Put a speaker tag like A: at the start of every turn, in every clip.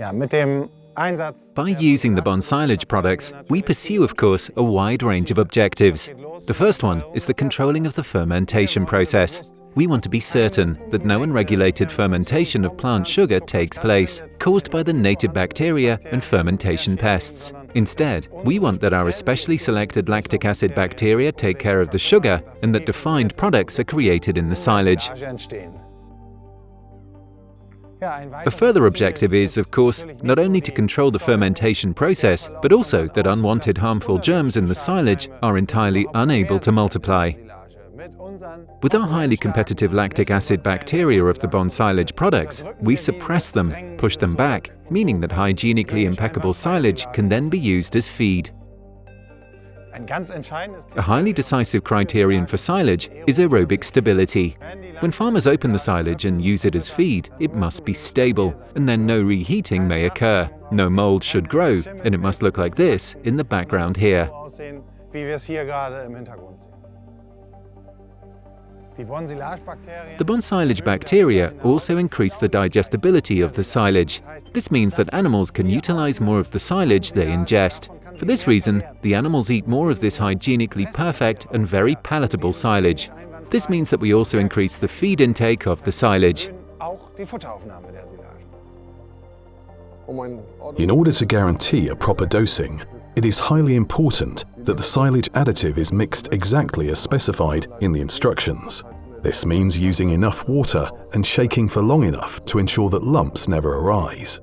A: By using the BONSILAGE products, we pursue, of course, a wide range of objectives. The first one is the controlling of the fermentation process. We want to be certain that no unregulated fermentation of plant sugar takes place, caused by the native bacteria and fermentation pests. Instead, we want that our especially selected lactic acid bacteria take care of the sugar and that defined products are created in the silage. A further objective is, of course, not only to control the fermentation process, but also that unwanted harmful germs in the silage are entirely unable to multiply. With our highly competitive lactic acid bacteria of the BONSILAGE products, we suppress them, push them back, meaning that hygienically impeccable silage can then be used as feed. A highly decisive criterion for silage is aerobic stability. When farmers open the silage and use it as feed, it must be stable, and then no reheating may occur. No mold should grow, and it must look like this in the background here. The BONSILAGE bacteria also increase the digestibility of the silage. This means that animals can utilize more of the silage they ingest. For this reason, the animals eat more of this hygienically perfect and very palatable silage. This means that we also increase the feed intake of the silage.
B: In order to guarantee a proper dosing, it is highly important that the silage additive is mixed exactly as specified in the instructions. This means using enough water and shaking for long enough to ensure that lumps never arise.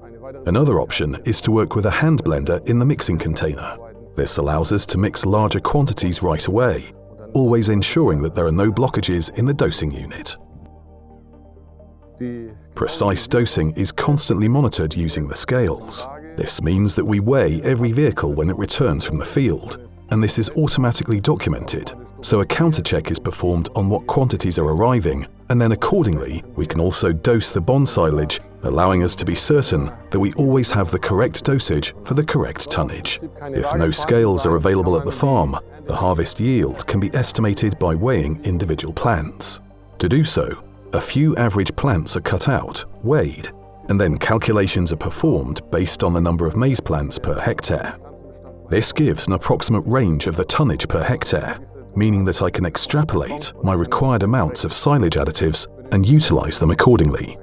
B: Another option is to work with a hand blender in the mixing container. This allows us to mix larger quantities right away, always ensuring that there are no blockages in the dosing unit. Precise dosing is constantly monitored using the scales. This means that we weigh every vehicle when it returns from the field, and this is automatically documented, so a counter check is performed on what quantities are arriving, and then accordingly we can also dose the BONSILAGE, allowing us to be certain that we always have the correct dosage for the correct tonnage. If no scales are available at the farm, the harvest yield can be estimated by weighing individual plants. To do so, a few average plants are cut out, weighed, and then calculations are performed based on the number of maize plants per hectare. This gives an approximate range of the tonnage per hectare, meaning that I can extrapolate my required amounts of silage additives and utilize them accordingly.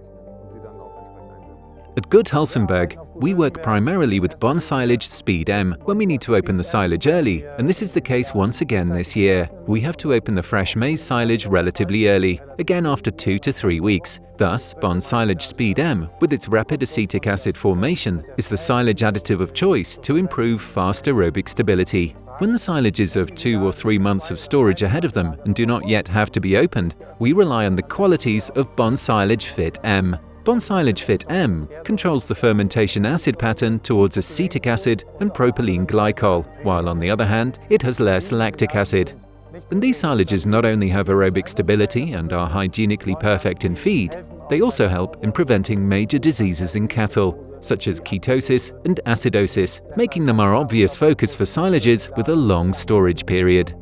A: At Hülsenberg, we work primarily with BONSILAGE Speed M when we need to open the silage early, and this is the case once again this year. We have to open the fresh maize silage relatively early, again after 2 to 3 weeks. Thus, BONSILAGE Speed M, with its rapid acetic acid formation, is the silage additive of choice to improve fast aerobic stability. When the silage is of 2 or 3 months of storage ahead of them and do not yet have to be opened, we rely on the qualities of BONSILAGE Fit M. BONSILAGE Fit M controls the fermentation acid pattern towards acetic acid and propylene glycol, while on the other hand, it has less lactic acid. And these silages not only have aerobic stability and are hygienically perfect in feed, they also help in preventing major diseases in cattle, such as ketosis and acidosis, making them our obvious focus for silages with a long storage period.